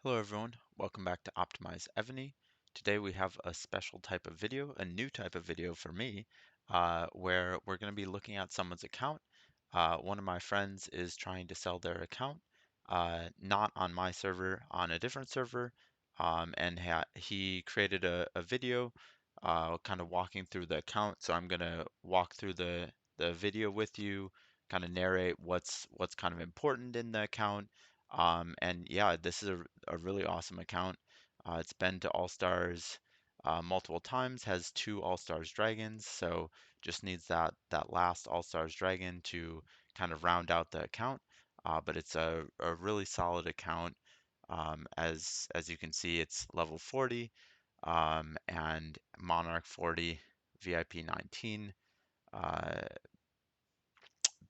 Hello everyone, welcome back to OptimizEvony. Today we have a special type of video, a new type of video for me, where we're going to be looking at someone's account. One of my friends is trying to sell their account, not on my server, on a different server, and he created a video kind of walking through the account. So I'm going to walk through the video with you, kind of narrate what's kind of important in the account. And yeah, this is a really awesome account. It's been to All Stars multiple times, has two All Stars dragons, so just needs that last All Stars dragon to kind of round out the account. But it's a really solid account. As you can see, it's level 40 and Monarch 40, VIP 19. Uh,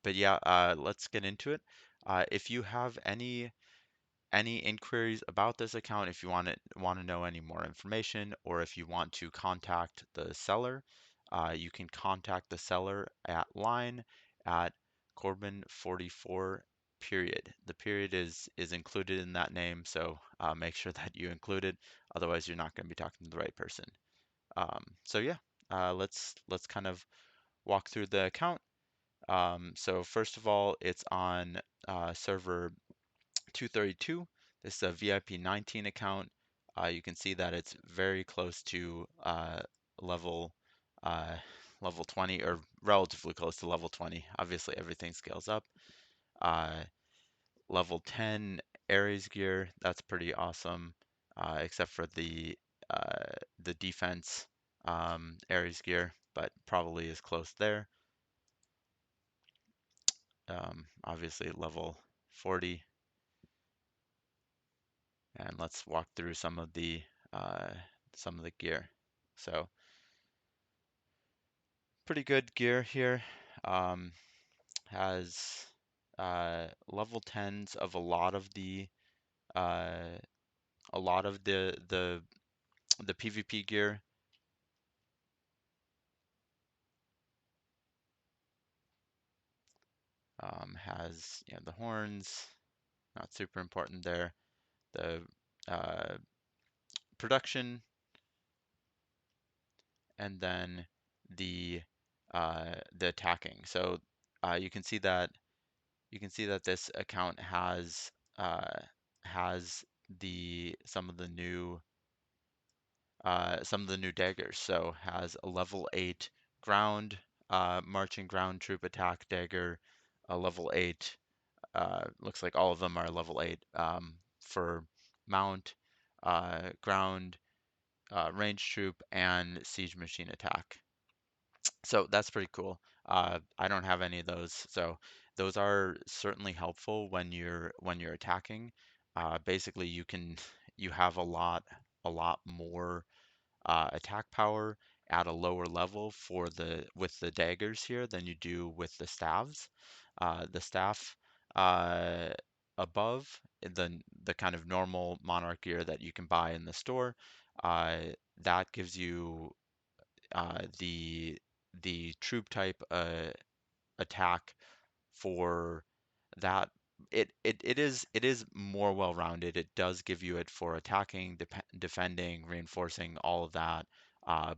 but yeah, let's get into it. If you have any inquiries about this account, if you want to know any more information, or if you want to contact the seller, you can contact the seller at line at Corbin44 period. The period is included in that name, so make sure that you include it. Otherwise, you're not going to be talking to the right person. So yeah, let's kind of walk through the account. So first of all, it's on server 232. This is a VIP 19 account. You can see that it's very close to level uh, level 20, or relatively close to level 20. Obviously, everything scales up. Uh, Level 10 Ares gear, that's pretty awesome, except for the defense Ares gear, but probably is close there. Obviously, level 40. And let's walk through uh, some of the gear. So pretty good gear here. Um, has level 10s of uh, a lot of the PvP gear. Has the horns, not super important there. The uh, production, and then the the attacking. So you can see that this account uh, has the some of the new daggers. So has a level 8 ground marching ground troop attack dagger, a level 8. Looks like all of them are level 8 for mount, ground, range troop, and siege machine attack. So that's pretty cool. I don't have any of those, so those are certainly helpful when you're attacking. Basically, you have a lot more attack power at a lower level for the with the daggers here than you do with the staves. The staff uh, above the kind of normal monarch gear that you can buy in the store, uh, that gives you the troop type attack for that. It is more well-rounded. It does give you it for attacking, defending, reinforcing, all of that.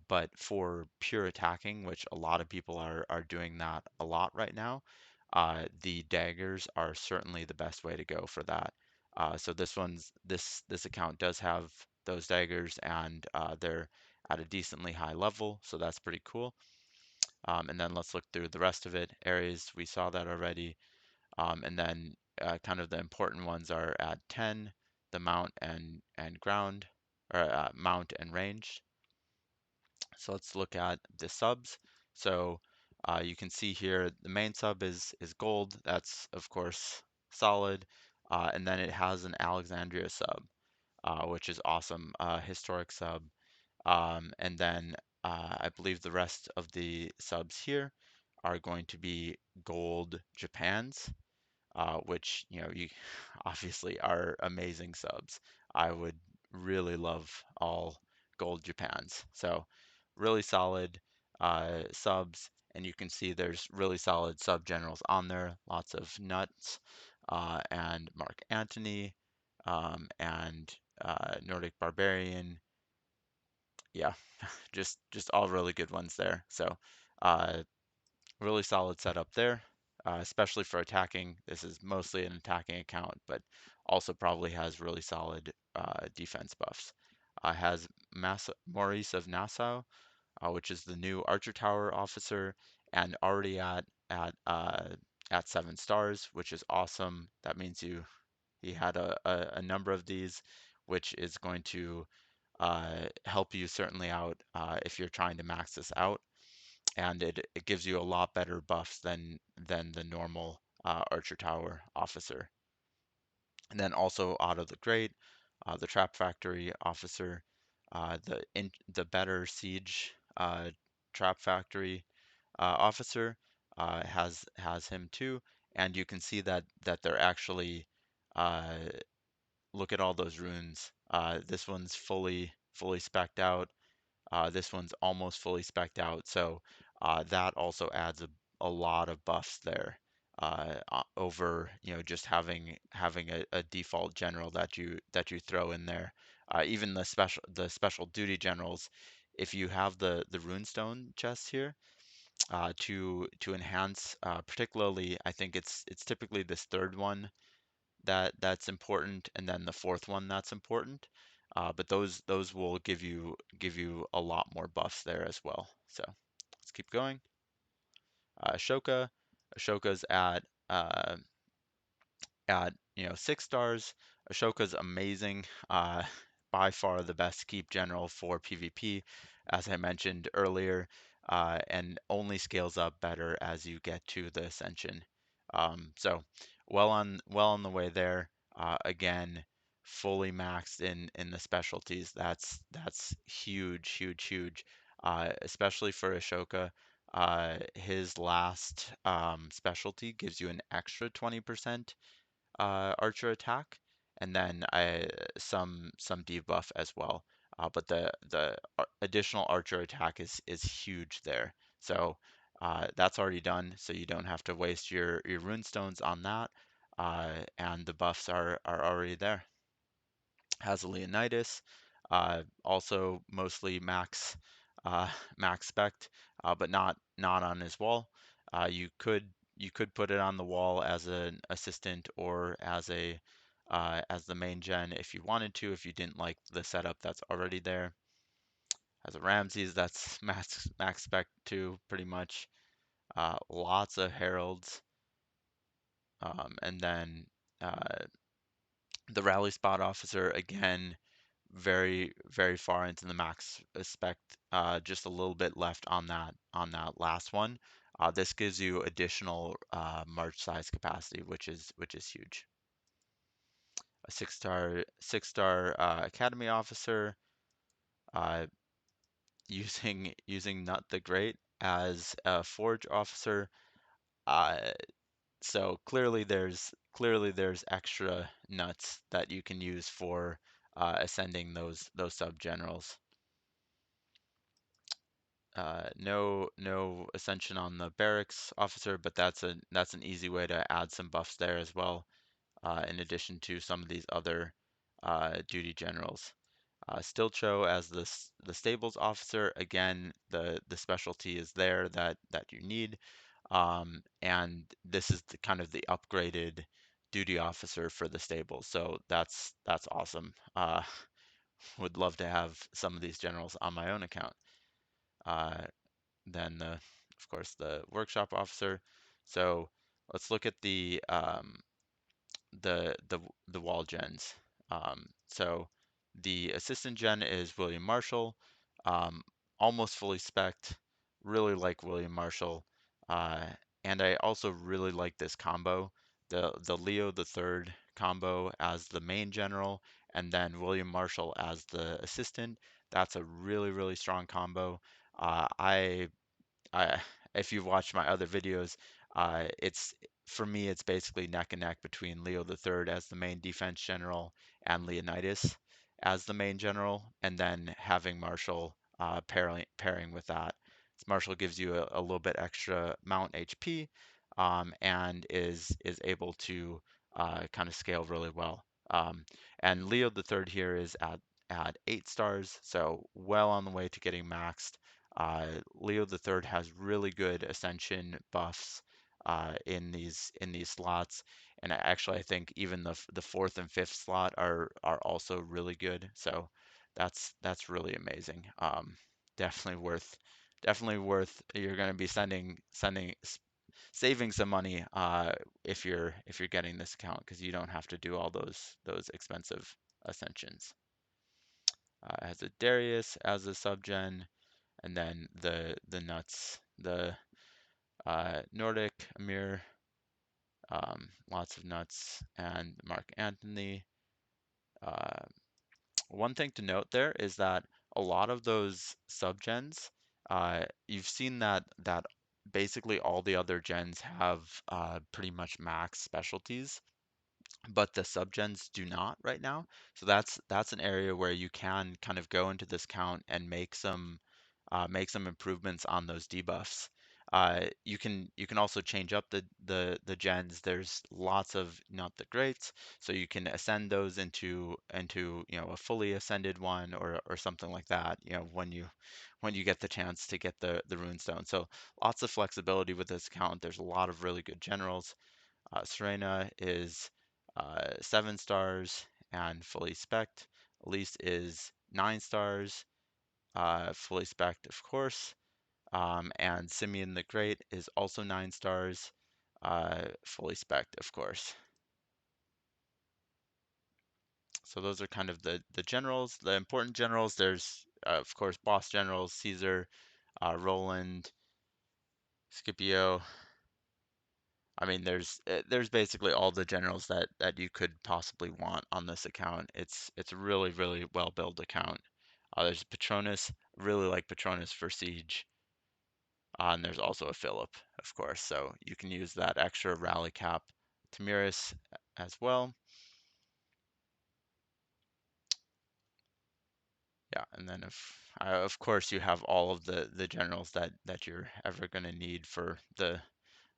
But for pure attacking, which a lot of people are doing that a lot right now, the daggers are certainly the best way to go for that. So this account does have those daggers, and they're at a decently high level, so that's pretty cool. And then let's look through the rest of it. Areas, we saw that already. And then kind of the important ones are at 10, the mount and ground, or mount and range. So let's look at the subs. So you can see here the main sub is gold. That's of course solid. And then it has an Alexandria sub, which is awesome, historic sub. And then I believe the rest of the subs here are going to be gold Japans, which you obviously are amazing subs. I would really love all gold Japans. So really solid subs, and you can see there's really solid sub generals on there. Lots of nuts and Mark Antony and Nordic Barbarian. Yeah, just all really good ones there. So uh, really solid setup there, especially for attacking. This is mostly an attacking account, but also probably has really solid defense buffs. Has Maurice of Nassau, which is the new Archer Tower officer, and already at 7 stars, which is awesome. That means he had a number of these, which is going to help you certainly out if you're trying to max this out, and it gives you a lot better buffs than the normal Archer Tower officer. And then also Otto the Great, the Trap Factory officer, the better Siege Trap Factory officer has him too, and you can see that they're actually uh, look at all those runes. This one's fully spec'd out. This one's almost fully spec'd out, so that also adds a lot of buffs there over just having a default general that you throw in there. Even the special duty generals, if you have the runestone chests here to enhance, particularly I think it's typically this third one that's important, and then the fourth one that's important. But those will give you a lot more buffs there as well. So let's keep going. Ashoka. Ashoka's at 6 stars. Ashoka's amazing. By far the best keep general for PvP, as I mentioned earlier, and only scales up better as you get to the Ascension. So well on the way there. Again, fully maxed in the specialties. That's huge, huge, huge. Especially for Ashoka. His last specialty gives you an extra 20% archer attack, and then some debuff as well. But the additional archer attack is huge there. So that's already done, so you don't have to waste your runestones on that. And the buffs are already there. Has a Leonidas, also mostly uh, max spec, but not on his wall. You could put it on the wall as an assistant or as the main gen if you wanted to, if you didn't like the setup that's already there. As a Ramses, that's max spec too, pretty much. Lots of heralds, and then uh, the rally spot officer again, very very far into the max spec, just a little bit left on that last one. This gives you additional march size capacity, which is huge. A 6 star academy officer, uh, using Nut the Great as a forge officer. Uh, so clearly there's extra nuts that you can use for ascending those sub generals. No ascension on the barracks officer, but that's an easy way to add some buffs there as well, in addition to some of these other duty generals. Stilcho as the stables officer, again, the specialty is there that you need, and this is the kind of the upgraded duty officer for the stables, so that's awesome. Would love to have some of these generals on my own account. Uh, then of course the workshop officer. So let's look at the the wall gens. So the assistant gen is William Marshall, um, almost fully spec'd. Really like William Marshall, uh, and I also really like this combo, the Leo the Third combo as the main general, and then William Marshall as the assistant. That's a really strong combo. I if you've watched my other videos, it's for me it's basically neck and neck between Leo the Third as the main defense general and Leonidas as the main general, and then having Marshall pairing with that. So Marshall gives you a little bit extra mount HP, and is able to kind of scale really well. Um, and Leo the third here is at 8 stars, so well on the way to getting maxed. Leo the third has really good ascension buffs in these slots, and I think even the fourth and fifth slot are also really good. So that's really amazing. Definitely worth. You're going to be saving some money if you're getting this account because you don't have to do all those expensive ascensions. It has a Darius as a subgen, and then the nuts, the Nordic Amir, lots of nuts, and Mark Anthony. Uh, One thing to note there is that a lot of those subgens, you've seen that basically all the other gens have pretty much max specialties, but the subgens do not right now. So that's an area where you can kind of go into this count and make some improvements on those debuffs. You can also change up the gens. There's lots of not the greats, so you can ascend those into a fully ascended one or something like that. When you get the chance to get the runestone. So lots of flexibility with this account. There's a lot of really good generals. Serena is 7 stars and fully spec'd. Elise is 9 stars, fully spec'd, of course. And Simeon the Great is also 9 stars, fully spec'd, of course. So those are kind of the generals, the important generals. There's, of course, boss generals, Caesar, Roland, Scipio. I mean, there's basically all the generals that you could possibly want on this account. It's a really well built account. There's Patronus, really like Patronus for Siege, and there's also a Philip, of course. So you can use that extra rally cap Tamiris as well. Yeah, and then of course you have all of the generals that you're ever going to need for the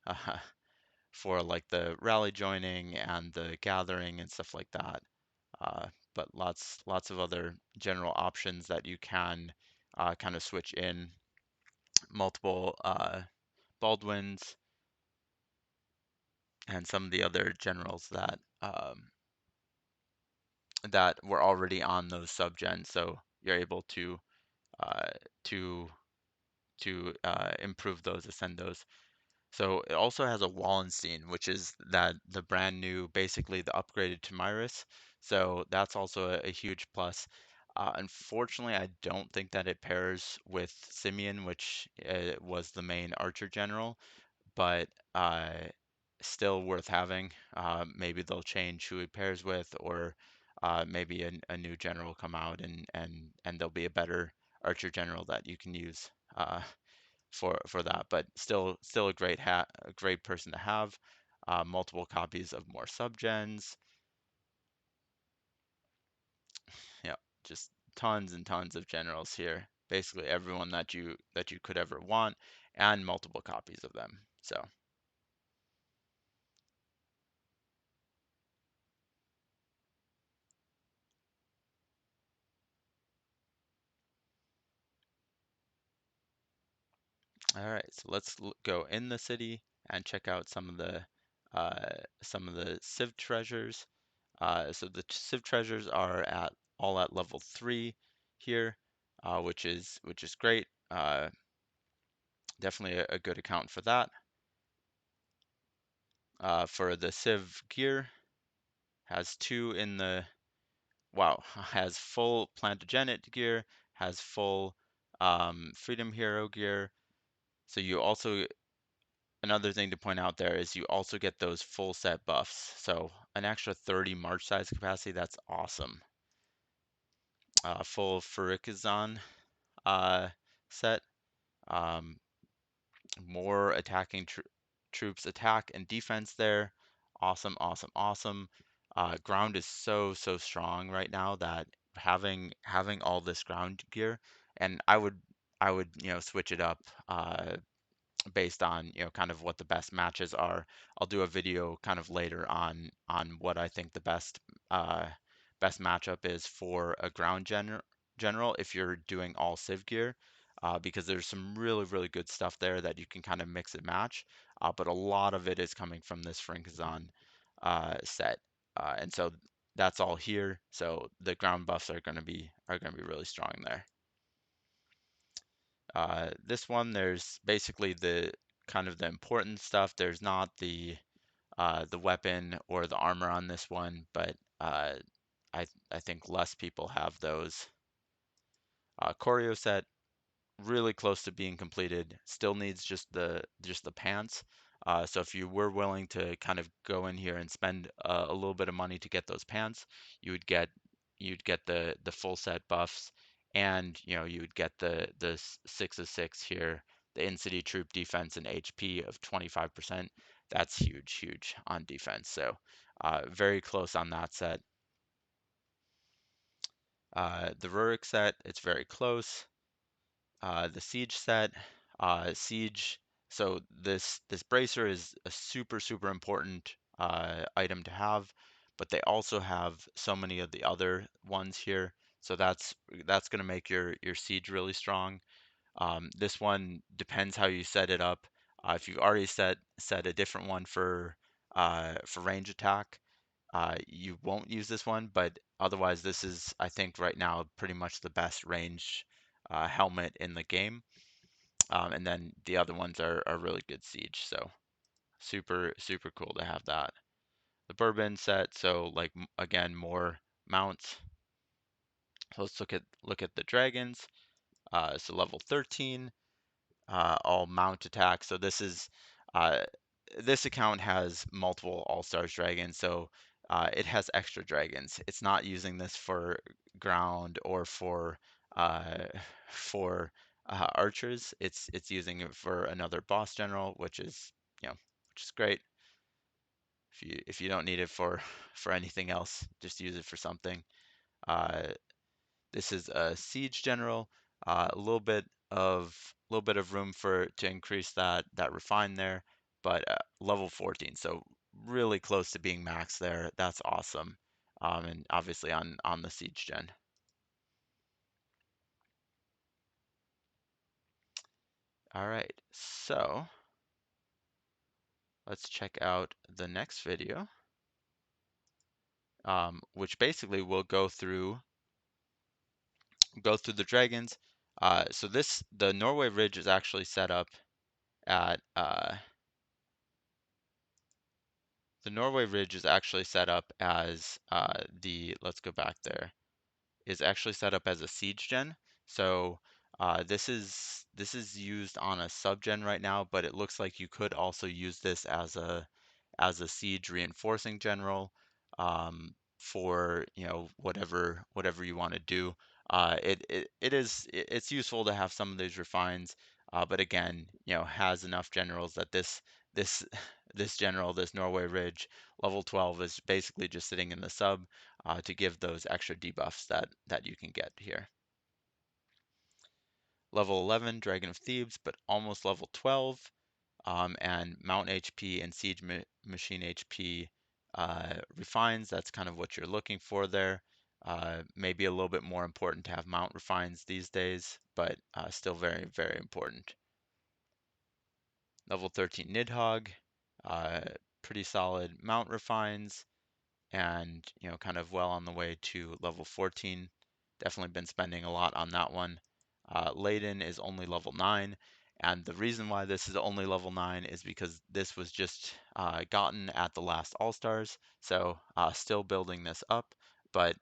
uh, for like the rally joining and the gathering and stuff like that. uh, but lots of other general options that you can kind of switch in multiple Baldwins and some of the other generals that were already on those subgens, so you're able uh, to improve those, ascend those. So it also has a Wallenstein, which is the brand new, basically the upgraded Tamiris. So that's also a huge plus. Unfortunately, I don't think that it pairs with Simeon, which was the main archer general, but still worth having. Maybe they'll change who he pairs with, or maybe a new general come out and there'll be a better archer general that you can use. For that, but still a great person to have. Multiple copies of more subgens. Yeah, just tons and tons of generals here. Basically everyone that you could ever want, and multiple copies of them. So, all right, so let's go in the city and check out uh, some of the Civ treasures. So the Civ treasures are all at level 3 here, which is great. Definitely a good account for that. For the Civ gear, has two in the, wow, has full Plantagenet gear, has full Freedom Hero gear. So you also, another thing to point out there is you also get those full set buffs. So an extra 30 March size capacity, that's awesome. Full Farikazan set. Um, More attacking troops attack and defense there. Awesome, awesome, awesome. Ground is so strong right now that having all this ground gear, and I would switch it up. based on kind of what the best matches are. I'll do a video kind of later on what I think the uh, best matchup is for a general if you're doing all Civ gear, because there's some really good stuff there that you can kind of mix and match. But a lot of it is coming from this Frinkazon set, and so that's all here. So the ground buffs are going to be really strong there. This one, there's basically the kind of the important stuff. There's not the weapon or the armor on this one, but I think less people have those. Choreo set, really close to being completed. Still needs just the pants. So if you were willing to kind of go in here and spend a little bit of money to get those pants, you would get you'd get the full set buffs, and you would get the 6 of 6 here, the in-city troop defense and HP of 25%. That's huge on defense. So very close on that set. The Rurik set, it's very close. The siege set, siege. So this bracer is a super important item to have, but they also have so many of the other ones here. So that's going to make your siege really strong. This one depends how you set it up. If you've already set a different one for range attack, you won't use this one, but otherwise this is, I think, right now pretty much the best range helmet in the game. And then the other ones are really good siege, so super cool to have that. The bourbon set, so like again more mounts. So let's look at the dragons. So level 13, all mount attacks. So uh, this account has multiple All Stars dragons, so it has extra dragons. It's not using this for ground or uh, for archers. It's using it for another boss general, which is great. If you don't need it for anything else, just use it for something. Uh, this is a siege general. A little bit of room for to increase that refine there, but level 14, so really close to being max there. That's awesome. And obviously on the siege gen. All right, so let's check out the next video, which basically will go through the dragons. So the Norway Ridge is actually set up at the Norway Ridge is actually set up as let's go back there, is actually set up as a siege gen. So this is used on a sub gen right now, but it looks like you could also use this as a siege reinforcing general, for whatever you want to do. It's useful to have some of these refines, but again, has enough generals that this this general, this Norway Ridge level 12, is basically just sitting in the sub to give those extra debuffs that you can get here. Level 11, Dragon of Thebes, but almost level 12. And Mount HP and Siege Machine HP refines. That's kind of what you're looking for there. Maybe a little bit more important to have Mount refines these days, but still very important. Level 13 Nidhogg, uh, pretty solid Mount refines, and kind of well on the way to level 14. Definitely been spending a lot on that one. Layden is only level 9, and the reason why this is only level 9 is because this was just gotten at the last All-Stars, so still building this up, but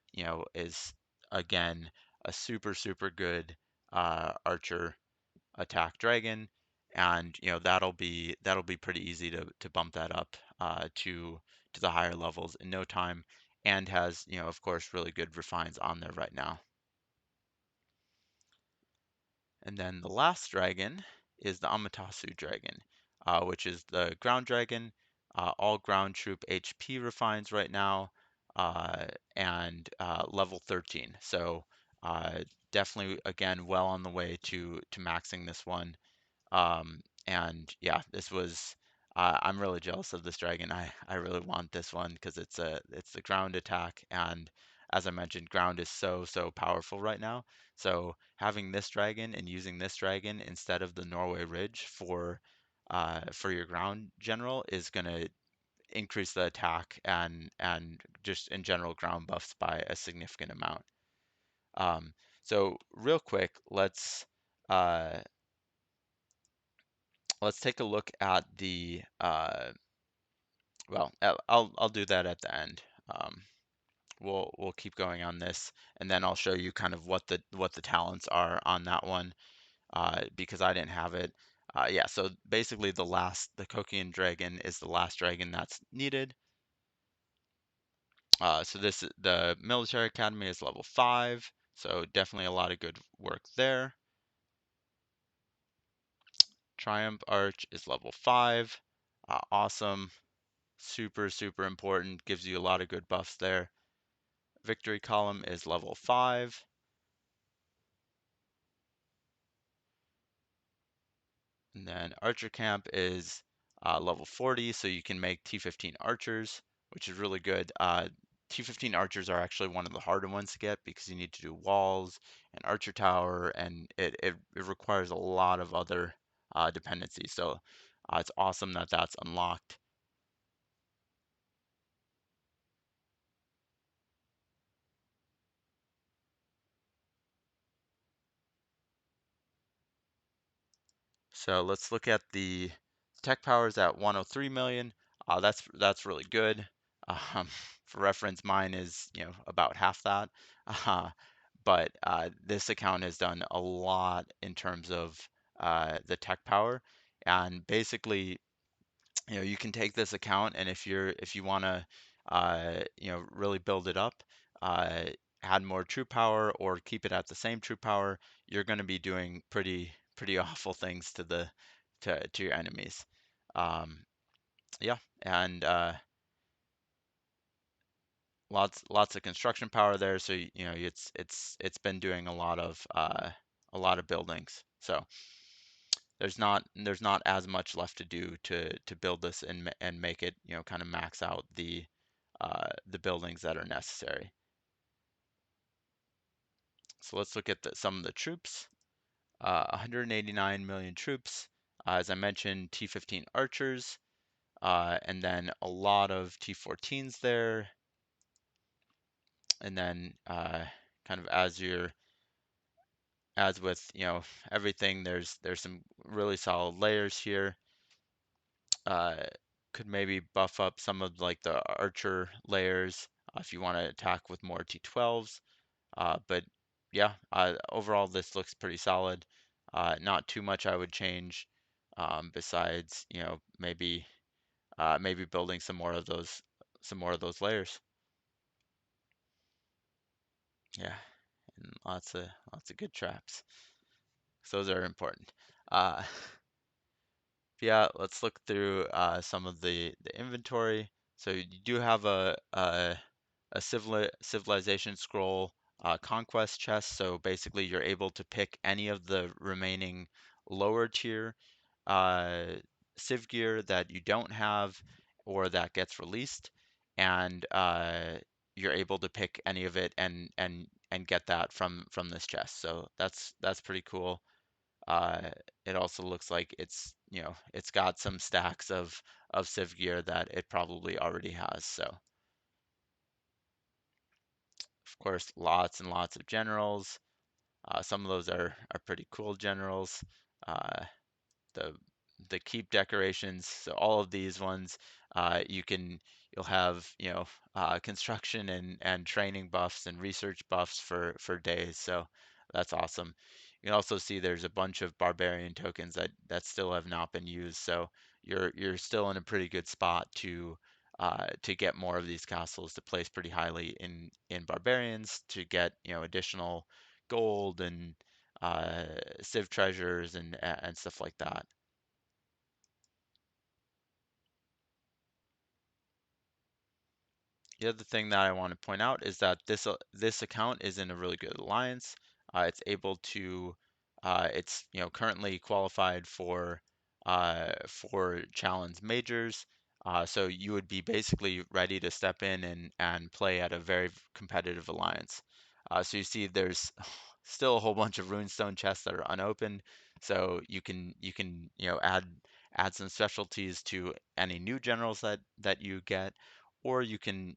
is again a super good archer attack dragon, and that'll be pretty easy to bump that up to the higher levels in no time, and has of course really good refines on there right now. And then the last dragon is the Amaterasu dragon, which is the ground dragon. All ground troop HP refines right now, uh, and level 13. So definitely again well on the way to maxing this one. And yeah, this was I'm really jealous of this dragon. I really want this one because it's the ground attack, and as I mentioned, ground is so powerful right now. So having this dragon and using this dragon instead of the Norway Ridge for your ground general is gonna increase the attack and just in general ground buffs by a significant amount. Um, so real quick, uh, let's take a look at the well, I'll do that at the end. Um, we'll keep going on this, and then I'll show you kind of what the talents are on that one because I didn't have it. Yeah, so basically the Kokian dragon is the last dragon that's needed. So the military academy is level 5, so definitely a lot of good work there. Triumph Arch is level 5. Awesome. Super important. Gives you a lot of good buffs there. Victory Column is level 5. And then Archer Camp is level 40, so you can make T15 archers, which is really good. T15 archers are actually one of the harder ones to get because you need to do walls and archer tower, and it requires a lot of other dependencies. So it's awesome that that's unlocked. So let's look at the tech powers at 103 million. That's really good. Um, for reference, mine is about half that. Uh, but this account has done a lot in terms of the tech power, and basically you can take this account, and if you want to really build it up, uh, add more true power or keep it at the same true power, you're going to be doing pretty awful things to the to your enemies. um, yeah, and lots of construction power there, so it's been doing a lot of buildings. So there's not as much left to do to build this and make it kind of max out the buildings that are necessary. So let's look at some of the troops. 189 million troops. As I mentioned, T15 archers, and then a lot of T14s there. And then kind of as with everything, there's some really solid layers here. uh, could maybe buff up some of like the archer layers if you want to attack with more T12s. But yeah, overall this looks pretty solid. Not too much I would change, besides maybe building some more of those layers. Yeah, and lots of good traps. So those are important. Uh, yeah, let's look through some of the inventory. So you do have a civilization scroll conquest chest. So basically, you're able to pick any of the remaining lower tier uh, civ gear that you don't have or that gets released, and you're able to pick any of it and get that from this chest. So that's pretty cool. Uh, it also looks like it's got some stacks of civ gear that it probably already has. So of course, lots and lots of generals. Some of those are pretty cool generals. Uh, the the keep decorations. So all of these ones, you'll have construction and training buffs and research buffs for days. So that's awesome. You can also see there's a bunch of barbarian tokens that still have not been used. So you're still in a pretty good spot to get more of these castles to place pretty highly in barbarians to get additional gold and uh, civ treasures and stuff like that. The other thing that I want to point out is that this account is in a really good alliance. It's able to it's currently qualified for for challenge majors. So you would be basically ready to step in and play at a very competitive alliance. So you see there's still a whole bunch of runestone chests that are unopened. So you can add some specialties to any new generals that you get, or you can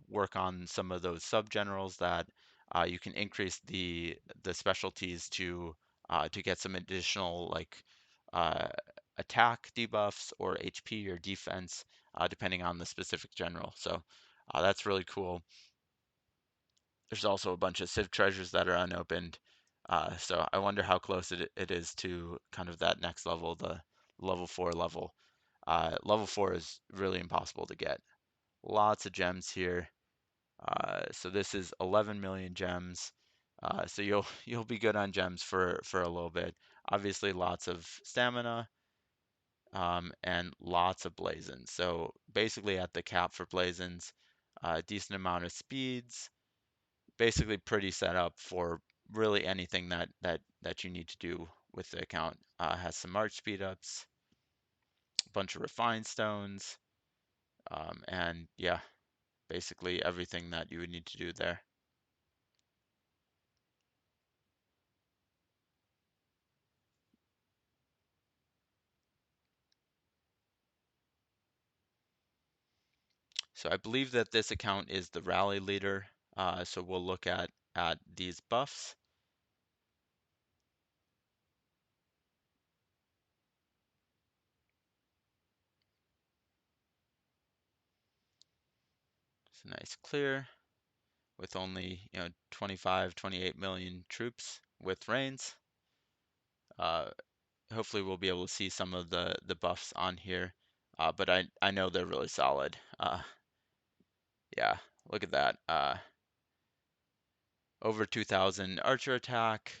work on some of those sub generals that you can increase the specialties to get some additional like uh, attack debuffs or HP or defense, depending on the specific general. So that's really cool. There's also a bunch of Civ treasures that are unopened. So I wonder how close it is to kind of that next level, the level 4 level. Level 4 is really impossible to get. Lots of gems here. So this is 11 million gems. So you'll be good on gems for a little bit. Obviously, lots of stamina, and lots of blazons. So basically at the cap for blazons, a decent amount of speeds, basically pretty set up for really anything that you need to do with the account. Has some march speed ups, a bunch of refined stones, and yeah, basically everything that you would need to do there. So I believe that this account is the rally leader. So we'll look at these buffs. It's a nice clear with only 25, 28 million troops with reigns. Uh, Hopefully we'll be able to see some of the buffs on here, but I know they're really solid. Yeah, look at that. Over 2,000 archer attack,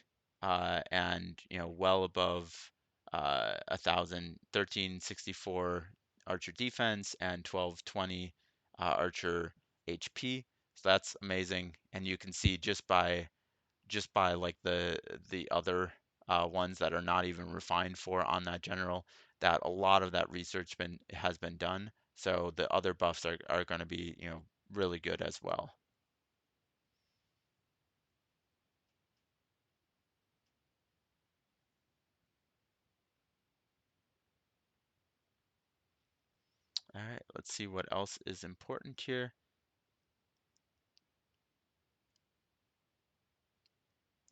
and well above 1,000, 1364 archer defense and 1220 archer HP. So that's amazing, and you can see just by like the other ones that are not even refined for on that general, that a lot of that research has been done. So the other buffs are going to be really good as well. All right, let's see what else is important here.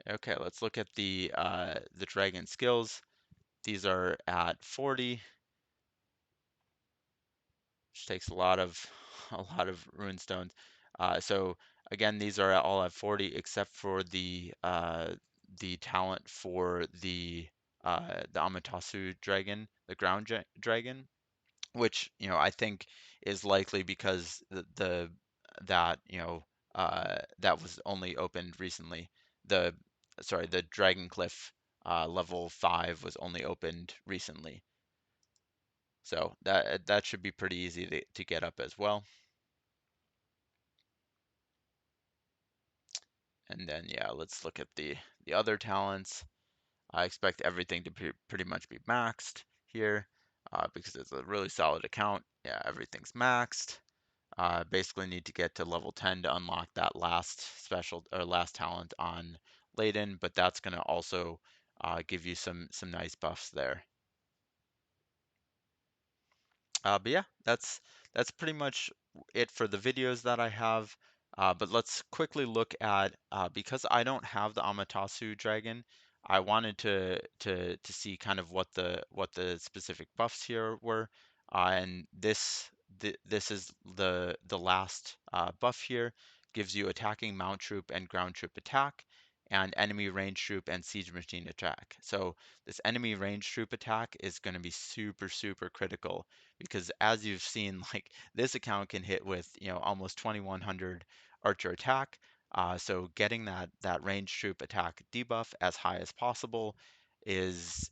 Okay, let's look at the dragon skills. These are at 40, which takes a lot of a lot of rune stones. So again, these are all at 40 except for the talent for the Amaterasu dragon, the ground dragon, which I think is likely because that that was only opened recently. The sorry, the Dragon Cliff level 5 was only opened recently. So that should be pretty easy to get up as well. And then yeah, let's look at the other talents. I expect everything to pretty much be maxed here because it's a really solid account. Yeah, everything's maxed. Basically need to get to level 10 to unlock that last special or last talent on Layden, but that's going to also give you some nice buffs there. But yeah, that's pretty much it for the videos that I have. But let's quickly look at because I don't have the Amaterasu dragon, I wanted to see kind of what the specific buffs here were, and this is the last buff here. Gives you attacking mount troop and ground troop attack, and enemy range troop and siege machine attack. So this enemy range troop attack is going to be super critical because as you've seen, like this account can hit with almost 2100 archer attack. So getting that range troop attack debuff as high as possible is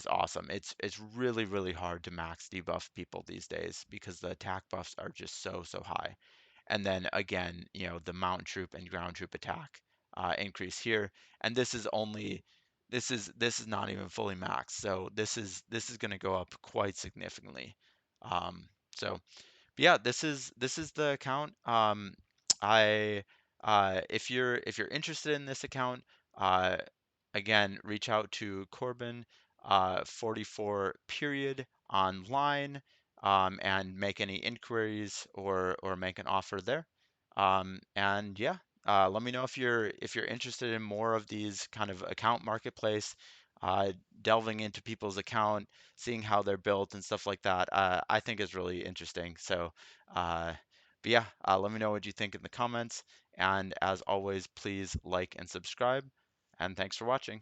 awesome. It's really hard to max debuff people these days because the attack buffs are just so high. And then again, the mount troop and ground troop attack increase here, and this is only this is not even fully maxed, so this is going to go up quite significantly. Um, so but yeah, this is the account. I if you're interested in this account, uh, again, reach out to Corbin 44 period online, and make any inquiries or make an offer there. And yeah, let me know if you're interested in more of these kind of account marketplace, uh, delving into people's account, seeing how they're built and stuff like that. I think is really interesting. So, uh, but yeah, let me know what you think in the comments. And as always, please like and subscribe. And thanks for watching.